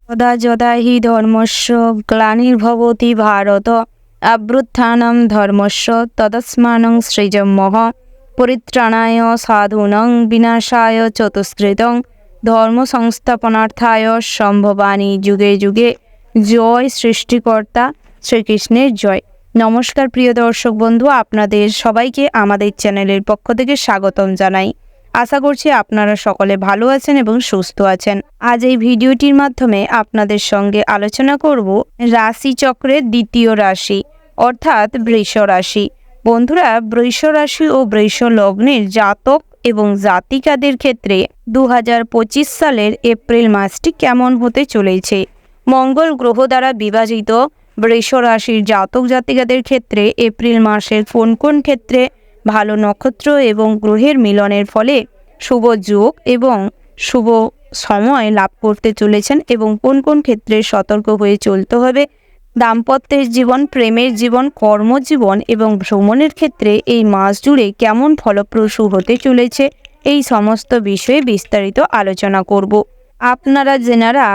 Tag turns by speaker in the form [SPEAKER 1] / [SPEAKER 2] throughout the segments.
[SPEAKER 1] যদা যদা হি ধর্মস্য গ্লানির্ভবতি ভারত অভ্যুত্থানম ধর্মস্য তদস্মানং সৃজম্যহ পরিত্রাণায় সাধূনাং বিনাশায় চতুষ্কৃতং ধর্ম সংস্থাপনার্থায় সম্ভবানি যুগে যুগে। জয় সৃষ্টিকর্তা শ্রীকৃষ্ণের জয়। নমস্কার প্রিয় দর্শক বন্ধু, আপনাদের সবাইকে আমাদের চ্যানেলের পক্ষ থেকে স্বাগতম জানাই। আশা করছি আপনারা সকলে ভালো আছেন এবং সুস্থ আছেন। আজ এই ভিডিওটির মাধ্যমে আপনাদের সঙ্গে আলোচনা করব রাশি চক্রের দ্বিতীয় রাশি অর্থাৎ বৃষ রাশি। বন্ধুরা, বৃষ রাশি ও বৃষ লগ্নের জাতক এবং জাতিকাদের ক্ষেত্রে 2025 সালের এপ্রিল মাসটি কেমন হতে চলেছে। মঙ্গল গ্রহ দ্বারা বিভাজিত বৃষ রাশির জাতক জাতিকাদের ক্ষেত্রে এপ্রিল মাসের কোন কোন ক্ষেত্রে ভালো নক্ষত্র এবং গ্রহের মিলনের ফলে শুভ যোগ এবং শুভ সময় লাভ করতে চলেছেন এবং কোন কোন ক্ষেত্রে সতর্ক হয়ে চলতে হবে, দাম্পত্যের জীবন, প্রেমের জীবন, কর্মজীবন এবং ভ্রমণের ক্ষেত্রে এই মাস জুড়ে কেমন ফলপ্রসূ হতে চলেছে, এই সমস্ত বিষয়ে বিস্তারিত আলোচনা করব। আপনারা যেনারা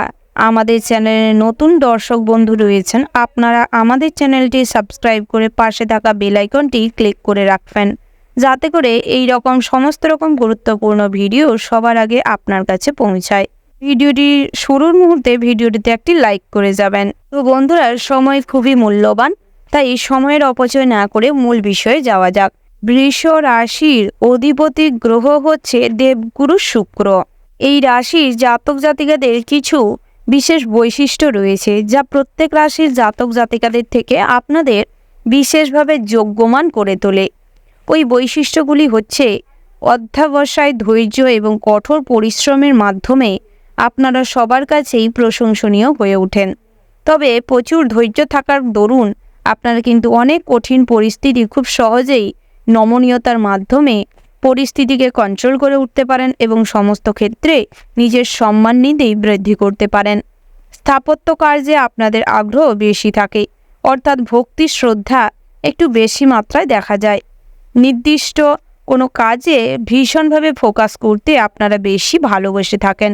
[SPEAKER 1] আমাদের চ্যানেলে নতুন দর্শক বন্ধু রয়েছেন, আপনারা আমাদের চ্যানেলটি সাবস্ক্রাইব করে পাশে থাকা বেল আইকনটি ক্লিক করে রাখবেন, যাতে করে এই রকম সমস্ত রকম গুরুত্বপূর্ণ ভিডিও সবার আগে আপনার কাছে পৌঁছায়। ভিডিওটি শুরুর মুহূর্তে ভিডিওটিতে একটি লাইক করে যাবেন। তো বন্ধুরা, সময় খুবই মূল্যবান, তাই সময়ের অপচয় না করে মূল বিষয়ে যাওয়া যাক। বৃষ রাশির অধিপতি গ্রহ হচ্ছে দেবগুরু শুক্র। এই রাশির জাতক জাতিকাদের কিছু বিশেষ বৈশিষ্ট্য রয়েছে, যা প্রত্যেক রাশির জাতক জাতিকাদের থেকে আপনাদের বিশেষভাবে যোগ্যমান করে তোলে। ওই বৈশিষ্ট্যগুলি হচ্ছে অধ্যবসায়, ধৈর্য এবং কঠোর পরিশ্রমের মাধ্যমে আপনারা সবার কাছেই প্রশংসনীয় হয়ে ওঠেন। তবে প্রচুর ধৈর্য থাকার দরুন আপনারা কিন্তু অনেক কঠিন পরিস্থিতি খুব সহজেই নমনীয়তার মাধ্যমে পরিস্থিতিকে কন্ট্রোল করে উঠতে পারেন এবং সমস্ত ক্ষেত্রে নিজের সম্মান নিতেই বৃদ্ধি করতে পারেন। স্থাপত্য কার্যে আপনাদের আগ্রহ বেশি থাকে, অর্থাৎ ভক্তি শ্রদ্ধা একটু বেশি মাত্রায় দেখা যায়। নির্দিষ্ট কোনো কাজে ভীষণভাবে ফোকাস করতে আপনারা বেশি ভালোবেসে থাকেন।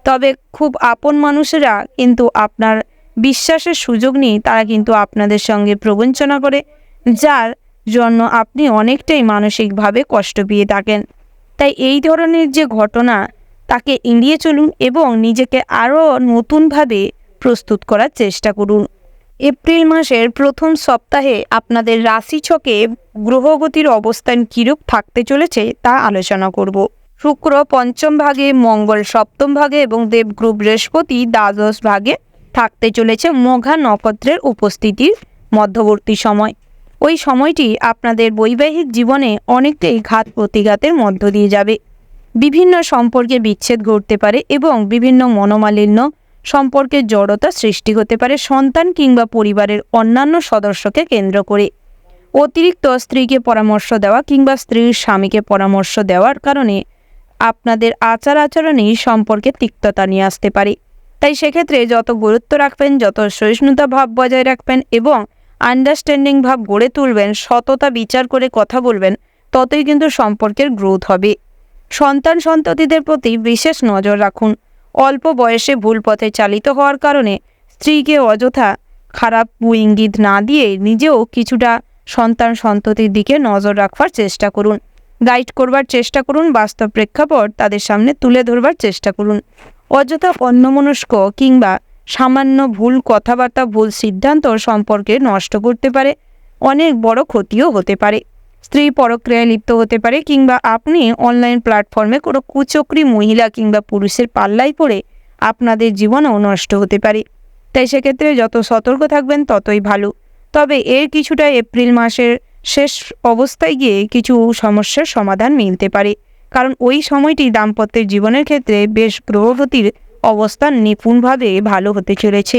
[SPEAKER 1] তবে খুব আপন মানুষেরা কিন্তু আপনার বিশ্বাসের সুযোগ নিয়ে তারা কিন্তু আপনাদের সঙ্গে প্রবঞ্চনা করে, যার জন্য আপনি অনেকটাই মানসিকভাবে কষ্ট পেয়ে থাকেন। তাই এই ধরনের যে ঘটনা, তাকে এড়িয়ে চলুন এবং নিজেকে আরও নতুনভাবে প্রস্তুত করার চেষ্টা করুন। এপ্রিল মাসের প্রথম সপ্তাহে আপনাদের রাশিছকে গ্রহগতির অবস্থান কিরূপ থাকতে চলেছে তা আলোচনা করব। শুক্র পঞ্চম ভাগে, মঙ্গল সপ্তম ভাগে এবং দেবগুরু বৃহস্পতি দ্বাদশ ভাগে থাকতে চলেছে মঘা নক্ষত্রের উপস্থিতির মধ্যবর্তী সময়। ওই সময়টি আপনাদের বৈবাহিক জীবনে অনেকটাই ঘাত প্রতিঘাতের মধ্য দিয়ে যাবে। বিভিন্ন সম্পর্কে বিচ্ছেদ ঘটতে পারে এবং বিভিন্ন মনোমালিন্য সম্পর্কে জড়তা সৃষ্টি হতে পারে সন্তান কিংবা পরিবারের অন্যান্য সদস্যকে কেন্দ্র করে। অতিরিক্ত স্ত্রীকে পরামর্শ দেওয়া কিংবা স্ত্রীর স্বামীকে পরামর্শ দেওয়ার কারণে আপনাদের আচার আচরণেই সম্পর্কে তিক্ততা নিয়ে আসতে পারে। তাই সেক্ষেত্রে যত গুরুত্ব রাখবেন, যত সহিষ্ণুতা ভাব বজায় রাখবেন এবং আন্ডারস্ট্যান্ডিং ভাব গড়ে তুলবেন, সততা বিচার করে কথা বলবেন, ততই কিন্তু সম্পর্কের গ্রোথ হবে। সন্তান সন্ততিদের প্রতি বিশেষ নজর রাখুন। অল্প বয়সে ভুল পথে চালিত হওয়ার কারণে স্ত্রীকে অযথা খারাপ ইঙ্গিত না দিয়ে নিজেও কিছুটা সন্তান সন্ততির দিকে নজর রাখবার চেষ্টা করুন, গাইড করবার চেষ্টা করুন, বাস্তব প্রেক্ষাপট তাদের সামনে তুলে ধরবার চেষ্টা করুন। অযথা অন্যমনস্ক কিংবা সামান্য ভুল কথাবার্তা, ভুল সিদ্ধান্ত সম্পর্কে নষ্ট করতে পারে, অনেক বড় ক্ষতিও হতে পারে। স্ত্রী পরক্রিয়ায় লিপ্ত হতে পারে কিংবা আপনি অনলাইন প্ল্যাটফর্মে কোনো কুচক্রী মহিলা কিংবা পুরুষের পাল্লায় পড়ে আপনাদের জীবনও নষ্ট হতে পারে। তাই সেক্ষেত্রে যত সতর্ক থাকবেন ততই ভালো। তবে এর কিছুটা এপ্রিল মাসের শেষ অবস্থায় গিয়ে কিছু সমস্যার সমাধান মিলতে পারে, কারণ ওই সময়টি দাম্পত্যের জীবনের ক্ষেত্রে বেশ গ্রহগতির অবস্থান নিপুণভাবে ভালো হতে চলেছে।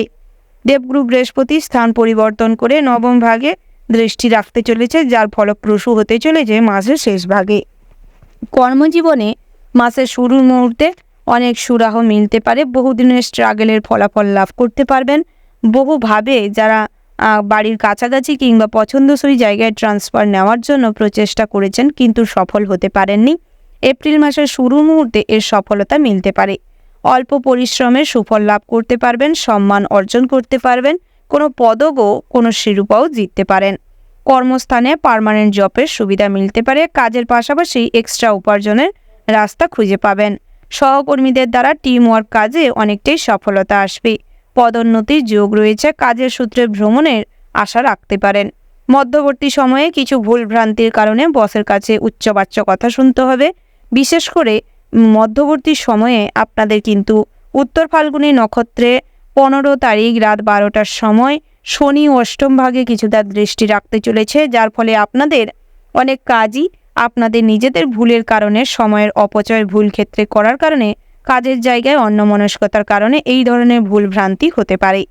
[SPEAKER 1] দেবগুরু বৃহস্পতি স্থান পরিবর্তন করে নবম ভাগে দৃষ্টি রাখতে চলেছে, যার ফলপ্রসূ হতে চলেছে মাসের শেষ ভাগে। কর্মজীবনে মাসের শুরুর মুহূর্তে অনেক সুরাহ মিলতে পারে, বহুদিনের স্ট্রাগলের ফলাফল লাভ করতে পারবেন। বহুভাবে যারা বাড়ির কাছাকাছি কিংবা পছন্দসই জায়গায় ট্রান্সফার নেওয়ার জন্য প্রচেষ্টা করেছেন কিন্তু সফল হতে পারেননি, এপ্রিল মাসের শুরুর মুহূর্তে এর সফলতা মিলতে পারে। অল্প পরিশ্রমের সুফল লাভ করতে পারবেন, সম্মান অর্জন করতে পারবেন, কোনো পদক ও কোনো শিরোপাও জিততে পারেন। কর্মস্থানে পার্মানেন্ট জবের সুবিধা মিলতে পারে। কাজের পাশাপাশি এক্সট্রা উপার্জনের রাস্তা খুঁজে পাবেন। সহকর্মীদের দ্বারা টিম ওয়ার্ক কাজে অনেকটাই সফলতা আসবে। পদোন্নতির যোগ রয়েছে। কাজের সূত্রে ভ্রমণের আশা রাখতে পারেন। মধ্যবর্তী সময়ে কিছু ভুলভ্রান্তির কারণে বসের কাছে উচ্চবাচ্য কথা শুনতে হবে। বিশেষ করে মধ্যবর্তী সময়ে আপনাদের কিন্তু উত্তর ফাল্গুনী নক্ষত্রে 15 তারিখ রাত 12টার সময় শনি অষ্টম ভাগে কিছুটা দৃষ্টি রাখতে চলেছে, যার ফলে আপনাদের অনেক কাজই আপনাদের নিজেদের ভুলের কারণে, সময়ের অপচয় ভুল ক্ষেত্রে করার কারণে, কাজের জায়গায় অন্যমনস্কতার কারণে এই ধরনের ভুল ভ্রান্তি হতে পারে।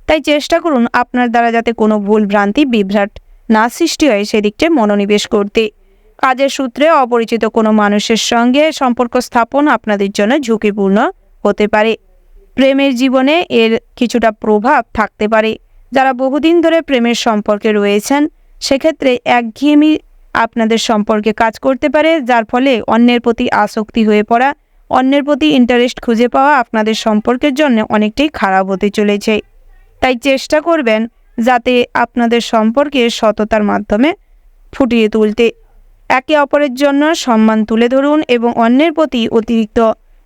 [SPEAKER 1] তাই চেষ্টা করুন আপনার দ্বারা যাতে কোনো ভুল ভ্রান্তি বিভ্রাট না সৃষ্টি হয় সেদিকটা মনোনিবেশ করতে। কাজের সূত্রে অপরিচিত কোনো মানুষের সঙ্গে সম্পর্ক স্থাপন আপনাদের জন্য ঝুঁকিপূর্ণ হতে পারে। প্রেমের জীবনে এর কিছুটা প্রভাব থাকতে পারে। যারা বহুদিন ধরে প্রেমের সম্পর্কে রয়েছেন সেক্ষেত্রে একঘেয়েমি আপনাদের সম্পর্কে কাজ করতে পারে, যার ফলে অন্যের প্রতি আসক্তি হয়ে পড়া, অন্যের প্রতি ইন্টারেস্ট খুঁজে পাওয়া আপনাদের সম্পর্কের জন্য অনেকটাই খারাপ হতে চলেছে। তাই চেষ্টা করবেন যাতে আপনাদের সম্পর্কে সততার মাধ্যমে ফুটিয়ে তুলতে। একে অপরের জন্য সম্মান তুলে ধরুন এবং অন্যের প্রতি অতিরিক্ত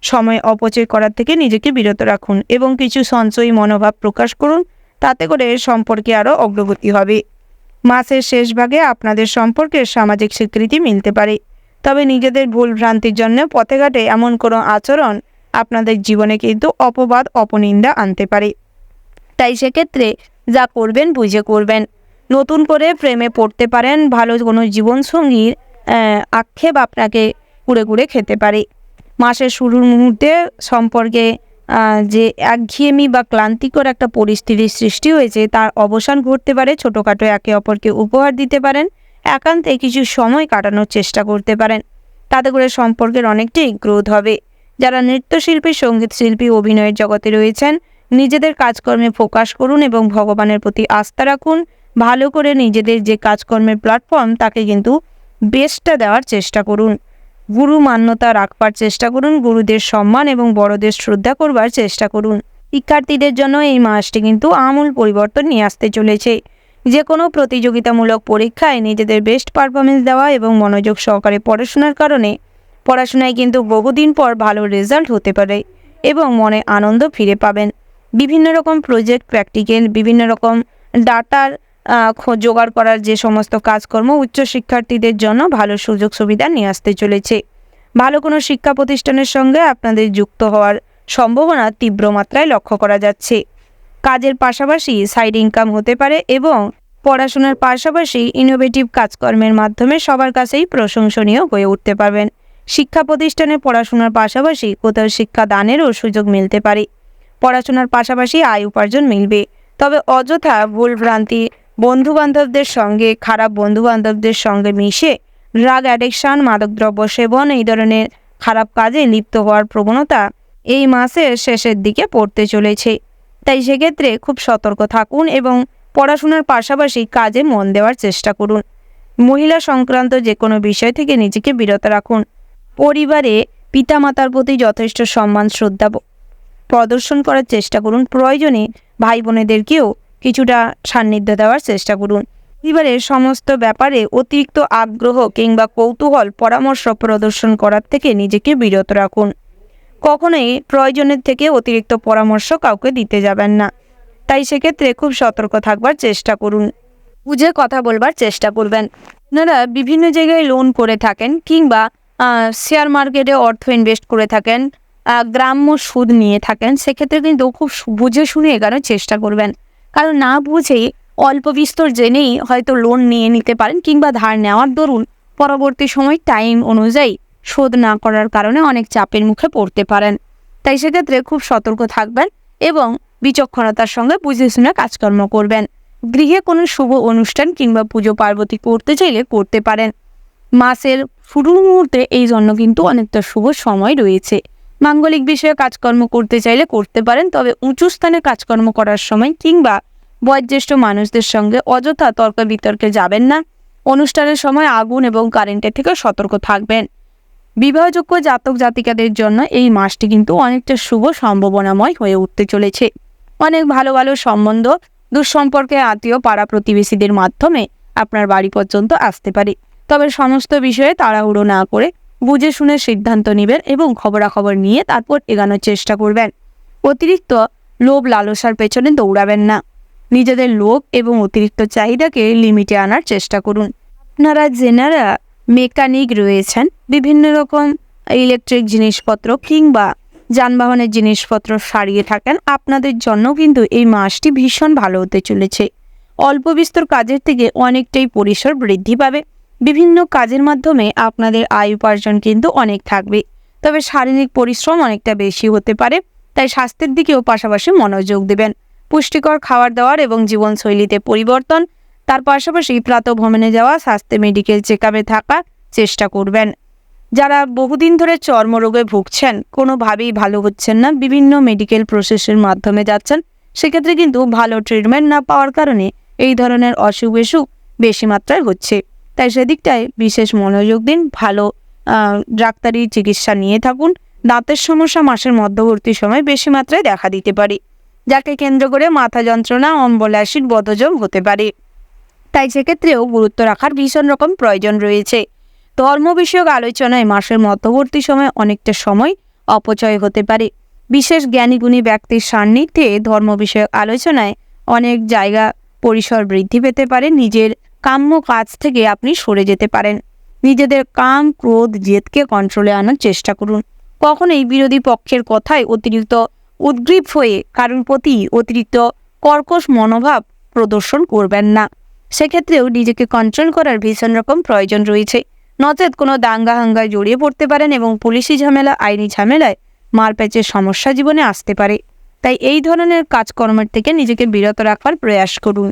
[SPEAKER 1] সময় অপচয় করার থেকে নিজেকে বিরত রাখুন এবং কিছু সঞ্চয়ী মনোভাব প্রকাশ করুন। তাতে করে সম্পর্কে আরও অগ্রগতি হবে। মাসের শেষ ভাগে আপনাদের সম্পর্কের সামাজিক স্বীকৃতি মিলতে পারে, তবে নিজেদের ভুল ভ্রান্তির জন্য পথে ঘাটে এমন কোনো আচরণ আপনাদের জীবনে কিন্তু অপবাদ অপনিন্দা আনতে পারে। তাই সেক্ষেত্রে যা করবেন বুঝে করবেন। নতুন করে প্রেমে পড়তে পারেন। ভালো কোনো জীবনসঙ্গীর আক্ষেপ আপনাকে কুড়ে কুড়ে খেতে পারে। মাসের শুরুর মুহূর্তে সম্পর্কে যে একঘেয়েমি বা ক্লান্তিকর একটা পরিস্থিতির সৃষ্টি হয়েছে তার অবসান ঘটতে পারে। ছোটোখাটো একে অপরকে উপহার দিতে পারেন। একান্তে কিছু সময় কাটানোর চেষ্টা করতে পারেন। তাতে করে সম্পর্কের অনেকটাই গ্রোথ হবে। যারা নৃত্যশিল্পী, সঙ্গীত শিল্পী, অভিনয়ের জগতে রয়েছেন নিজেদের কাজকর্মে ফোকাস করুন এবং ভগবানের প্রতি আস্থা রাখুন। ভালো করে নিজেদের যে কাজকর্মের প্ল্যাটফর্ম তাকে কিন্তু বেস্টটা দেওয়ার চেষ্টা করুন। গুরু মান্যতা রাখবার চেষ্টা করুন। গুরুদের সম্মান এবং বড়দের শ্রদ্ধা করবার চেষ্টা করুন। শিক্ষার্থীদের জন্য এই মাসটি কিন্তু আমূল পরিবর্তন নিয়ে আসতে চলেছে। যে কোনো প্রতিযোগিতামূলক পরীক্ষায় নিজেদের বেস্ট পারফরমেন্স দেওয়া এবং মনোযোগ সহকারে পড়াশোনার কারণে পড়াশোনায় কিন্তু বহুদিন পর ভালো রেজাল্ট হতে পারে এবং মনে আনন্দ ফিরে পাবেন। বিভিন্ন রকম প্রজেক্ট, প্র্যাকটিক্যাল, বিভিন্ন রকম ডাটার জোগাড় করার যে সমস্ত কাজকর্ম উচ্চশিক্ষার্থীদের জন্য ভালো সুযোগ সুবিধা নিয়ে আসতে চলেছে। ভালো কোনো শিক্ষা প্রতিষ্ঠানের সঙ্গে আপনাদের যুক্ত হওয়ার সম্ভাবনা তীব্র মাত্রায় লক্ষ্য করা যাচ্ছে। কাজের পাশাপাশি সাইড ইনকাম হতে পারে এবং পড়াশোনার পাশাপাশি ইনোভেটিভ কাজকর্মের মাধ্যমে সবার কাছেই প্রশংসনীয় হয়ে উঠতে পারবেন। শিক্ষা প্রতিষ্ঠানে পড়াশোনার পাশাপাশি কোথাও শিক্ষা দানেরও সুযোগ মিলতে পারে। পড়াশোনার পাশাপাশি আয় উপার্জন মিলবে। তবে অযথা ভুলভ্রান্তি, বন্ধুবান্ধবদের সঙ্গে, খারাপ বন্ধুবান্ধবদের সঙ্গে মিশে ড্রাগ অ্যাডিকশন, মাদকদ্রব্য সেবন, এই ধরনের খারাপ কাজে লিপ্ত হওয়ার প্রবণতা এই মাসের শেষের দিকে পড়তে চলেছে। তাই সেক্ষেত্রে খুব সতর্ক থাকুন এবং পড়াশোনার পাশাপাশি কাজে মন দেওয়ার চেষ্টা করুন। মহিলা সংক্রান্ত যে কোনো বিষয় থেকে নিজেকে বিরত রাখুন। পরিবারে পিতামাতার প্রতি যথেষ্ট সম্মান শ্রদ্ধা প্রদর্শন করার চেষ্টা করুন। প্রয়োজনে ভাই বোনেদেরকেও কিছুটা সান্নিধ্য দেওয়ার চেষ্টা করুন। পরিবারের সমস্ত ব্যাপারে অতিরিক্ত আগ্রহ কিংবা কৌতূহল পরামর্শ প্রদর্শন করার থেকে নিজেকে বিরত রাখুন। কখনোই প্রয়োজনের থেকে অতিরিক্ত পরামর্শ কাউকে দিতে যাবেন না। তাই সেক্ষেত্রে খুব সতর্ক থাকবার চেষ্টা করুন। বুঝে কথা বলবার চেষ্টা করবেন। আপনারা বিভিন্ন জায়গায় লোন করে থাকেন কিংবা শেয়ার মার্কেটে অর্থ ইনভেস্ট করে থাকেন, গ্রাম্য সুদ নিয়ে থাকেন, সেক্ষেত্রে কিন্তু খুব বুঝে শুনে এগানোর চেষ্টা করবেন। কারণ না বুঝেই অল্প বিস্তর জেনেই হয়তো লোন নিয়ে নিতে পারেন কিংবা ধার নেওয়ার দরুন পরবর্তী সময় টাইম অনুযায়ী শোধ না করার কারণে অনেক চাপের মুখে পড়তে পারেন। তাই সেক্ষেত্রে খুব সতর্ক থাকবেন এবং বিচক্ষণতার সঙ্গে বুঝে শুনে কাজকর্ম করবেন। গৃহে কোনো শুভ অনুষ্ঠান কিংবা পুজো পার্বতী করতে চাইলে করতে পারেন। মাসের শুরুর মুহূর্তে এই জন্য কিন্তু অনেকটা শুভ সময় রয়েছে। মাঙ্গলিক বিষয়ে কাজকর্ম করতে চাইলে করতে পারেন, তবে উঁচু স্থানে কাজকর্ম করার সময় কিংবা বয়োজ্যেষ্ঠ মানুষদের সঙ্গে অযথা তর্ক বিতর্কে যাবেন না। অনুষ্ঠানের সময় আগুন এবং কারেন্টের থেকে সতর্ক থাকবেন। বিবাহযোগ্য জাতক জাতিকাদের জন্য এই মাসটি কিন্তু অনেকটা শুভ সম্ভাবনাময় হয়ে উঠতে চলেছে। অনেক ভালো ভালো সম্বন্ধ, দুঃসম্পর্কে আত্মীয়, পাড়া প্রতিবেশীদের মাধ্যমে আপনার বাড়ি পর্যন্ত আসতে পারে। তবে সমস্ত বিষয়ে তাড়াহুড়ো না করে বুঝে শুনে সিদ্ধান্ত নেবেন এবং খবরাখবর নিয়ে তারপর এগোনোর চেষ্টা করবেন। অতিরিক্ত লোভ লালসার পেছনে দৌড়াবেন না। নিজেদের লোভ এবং অতিরিক্ত চাহিদাকে লিমিটে আনার চেষ্টা করুন। আপনারা যেনারা মেকানিক রয়েছেন, বিভিন্ন রকম ইলেকট্রিক জিনিসপত্র কিংবা যানবাহনের জিনিসপত্র সারিয়ে থাকেন, আপনাদের জন্য কিন্তু এই মাসটি ভীষণ ভালো হতে চলেছে। অল্প বিস্তর কাজের থেকে অনেকটাই পরিসর বৃদ্ধি পাবে। বিভিন্ন কাজের মাধ্যমে আপনাদের আয় উপার্জন কিন্তু অনেক থাকবে। তবে শারীরিক পরিশ্রম অনেকটা বেশি হতে পারে, তাই স্বাস্থ্যের দিকেও পাশাপাশি মনোযোগ দেবেন। পুষ্টিকর খাবার দাবার এবং জীবনশৈলীতে পরিবর্তন, তার পাশাপাশি প্রাতঃভ্রমণে যাওয়া, স্বাস্থ্য মেডিকেল চেকআপে থাকা চেষ্টা করবেন। যারা বহুদিন ধরে চর্মরোগে ভুগছেন, কোনোভাবেই ভালো হচ্ছেন না, বিভিন্ন মেডিকেল প্রসেসের মাধ্যমে যাচ্ছেন, সেক্ষেত্রে কিন্তু ভালো ট্রিটমেন্ট না পাওয়ার কারণে এই ধরনের অসুখ বিসুখ বেশি মাত্রায় হচ্ছে। তাই সেদিকটায় বিশেষ মনোযোগ দিন, ভালো ডাক্তারি চিকিৎসা নিয়ে থাকুন। দাঁতের সমস্যা মাসের মধ্যবর্তী সময় বেশি মাত্রায় দেখা দিতে পারে, যাকে কেন্দ্র করে মাথা যন্ত্রণা, অম্বল, অ্যাসিড, বদহজম হতে পারে। তাই সেক্ষেত্রেও গুরুত্ব রাখার ভীষণ রকম প্রয়োজন রয়েছে। ধর্ম বিষয়ক আলোচনায় মাসের মধ্যবর্তী সময় অনেকটা সময় অপচয় হতে পারে। বিশেষ জ্ঞানীগুণী ব্যক্তির সান্নিধ্যে ধর্ম বিষয়ক আলোচনায় অনেক জায়গা পরিসর বৃদ্ধি পেতে পারে। নিজের কাম্য কাজ থেকে আপনি সরে যেতে পারেন। নিজেদের কাম, ক্রোধ, জেদকে কন্ট্রোলে আনার চেষ্টা করুন। কখনোই বিরোধী পক্ষের কথায় অতিরিক্ত উদ্গ্রীব হয়ে কারোর প্রতি অতিরিক্ত কর্কশ মনোভাব প্রদর্শন করবেন না। সেক্ষেত্রেও নিজেকে কন্ট্রোল করার ভীষণ রকম প্রয়োজন রয়েছে, নচেত কোনো দাঙ্গা হাঙ্গায় জড়িয়ে পড়তে পারেন এবং পুলিশি ঝামেলা, আইনি ঝামেলায় মারপ্যাচের সমস্যা জীবনে আসতে পারে। তাই এই ধরনের কাজকর্মের থেকে নিজেকে বিরত রাখার প্রয়াস করুন।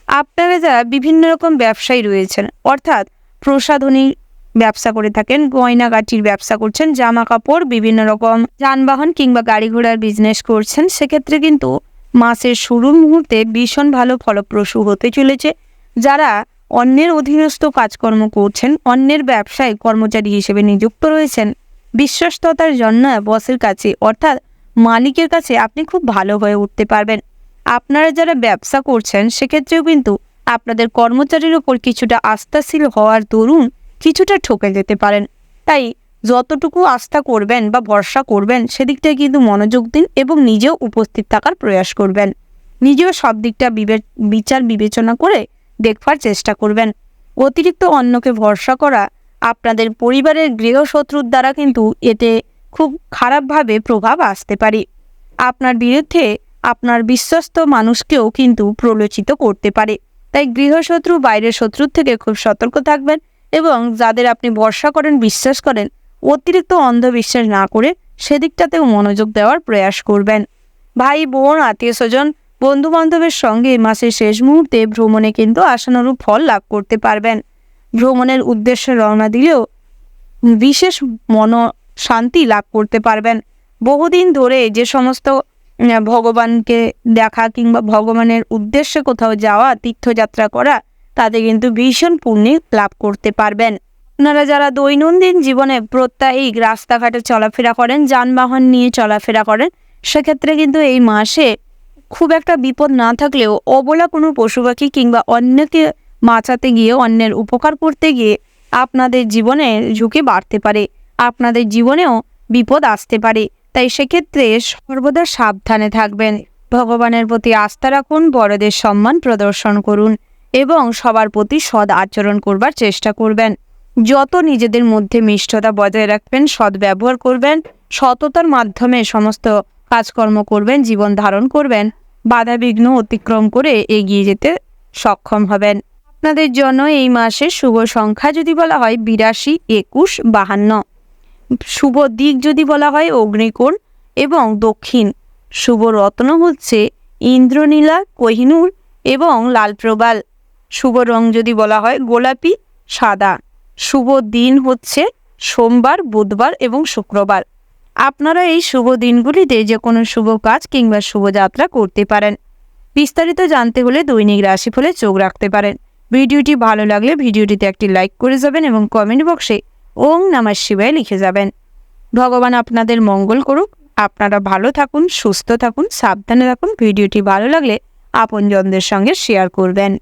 [SPEAKER 1] আপনারা যারা বিভিন্ন রকম ব্যবসায়ী রয়েছেন, অর্থাৎ প্রসাধনী ব্যবসা করে থাকেন, গয়নাগাটির ব্যবসা করছেন, জামা কাপড়, বিভিন্ন রকম যানবাহন কিংবা গাড়ি ঘোড়ার বিজনেস করছেন, সেক্ষেত্রে কিন্তু মাসের শুরুর মুহূর্তে ভীষণ ভালো ফলপ্রসূ হতে চলেছে। যারা অন্যের অধীনস্থ কাজকর্ম করছেন, অন্যের ব্যবসায় কর্মচারী হিসেবে নিযুক্ত রয়েছেন, বিশ্বস্ততার জন্য বসের কাছে অর্থাৎ মালিকের কাছে আপনি খুব ভালো হয়ে উঠতে পারবেন। আপনারা যারা ব্যবসা করছেন, সেক্ষেত্রেও কিন্তু আপনাদের কর্মচারীর ওপর কিছুটা আস্থাশীল হওয়ার দরুন কিছুটা ঠকে যেতে পারেন। তাই যতটুকু আস্থা করবেন বা ভরসা করবেন, সেদিকটায় কিন্তু মনোযোগ দিন এবং নিজেও উপস্থিত থাকার প্রয়াস করবেন। নিজেও সব দিকটা বিচার বিবেচনা করে দেখবার চেষ্টা করবেন। অতিরিক্ত অন্যকে ভরসা করা আপনাদের পরিবারের গৃহশত্রুর দ্বারা কিন্তু এতে খুব খারাপভাবে প্রভাব আসতে পারে। আপনার বিরুদ্ধে আপনার বিশ্বস্ত মানুষকেও কিন্তু প্রলোচিত করতে পারে। তাই গৃহশত্রু, বাইরের শত্রুর থেকে খুব সতর্ক থাকবেন এবং যাদের আপনি ভরসা করেন, বিশ্বাস করেন, অতিরিক্ত অন্ধবিশ্বাস না করে সেদিকটাতেও মনোযোগ দেওয়ার প্রয়াস করবেন। ভাই বোন, আত্মীয় স্বজন, বন্ধু বান্ধবের সঙ্গে মাসের শেষ মুহূর্তে ভ্রমণে কিন্তু আশানুরূপ ফল লাভ করতে পারবেন। ভ্রমণের উদ্দেশ্যে রওনা দিলেও বিশেষ শান্তি লাভ করতে পারবেন। বহুদিন ধরে যে সমস্ত ভগবানকে দেখা কিংবা ভগবানের উদ্দেশ্যে কোথাও যাওয়া, তীর্থযাত্রা করা, তাতে কিন্তু ভীষণ পুণ্য লাভ করতে পারবেন। আপনারা যারা দৈনন্দিন জীবনে প্রত্যাহিক রাস্তাঘাটে চলাফেরা করেন, যানবাহন নিয়ে চলাফেরা করেন, সেক্ষেত্রে কিন্তু এই মাসে খুব একটা বিপদ না থাকলেও অবলা কোনো পশু পাখি কিংবা অন্যকে বাঁচাতে গিয়ে, অন্যের উপকার করতে গিয়ে আপনাদের জীবনে ঝুঁকি বাড়তে পারে, আপনাদের জীবনেও বিপদ আসতে পারে। তাই সেক্ষেত্রে সর্বদা সাবধানে থাকবেন। ভগবানের প্রতি আস্থা রাখুন, বড়দের সম্মান প্রদর্শন করুন এবং সবার প্রতি সৎ আচরণ করবার চেষ্টা করবেন। যত নিজেদের মধ্যে মিষ্টতা বজায় রাখবেন, সৎ ব্যবহার করবেন, সততার মাধ্যমে সমস্ত কাজকর্ম করবেন, জীবন ধারণ করবেন, বাধা বিঘ্ন অতিক্রম করে এগিয়ে যেতে সক্ষম হবেন। আপনাদের জন্য এই মাসের শুভ সংখ্যা যদি বলা হয় 82, 21, 52। শুভ দিক যদি বলা হয় অগ্নিকোণ এবং দক্ষিণ। শুভ রত্ন হচ্ছে ইন্দ্রনীলা, কোহিনূর এবং লাল প্রবাল। শুভ রং যদি বলা হয় গোলাপি, সাদা। শুভ দিন হচ্ছে সোমবার, বুধবার এবং শুক্রবার। আপনারা এই শুভ দিনগুলিতে যে কোনো শুভ কাজ কিংবা শুভযাত্রা করতে পারেন। বিস্তারিত জানতে হলে দৈনিক রাশিফলে চোখ রাখতে পারেন। ভিডিওটি ভালো লাগলে ভিডিওটিতে একটি লাইক করে যাবেন এবং কমেন্ট বক্সে ওং নমঃ শিবায় লিখে যাবেন। ভগবান আপনাদের মঙ্গল করুক। আপনারা ভালো থাকুন, সুস্থ থাকুন, সাবধানে থাকুন। ভিডিওটি ভালো লাগলে আপনজনদের সঙ্গে শেয়ার করবেন।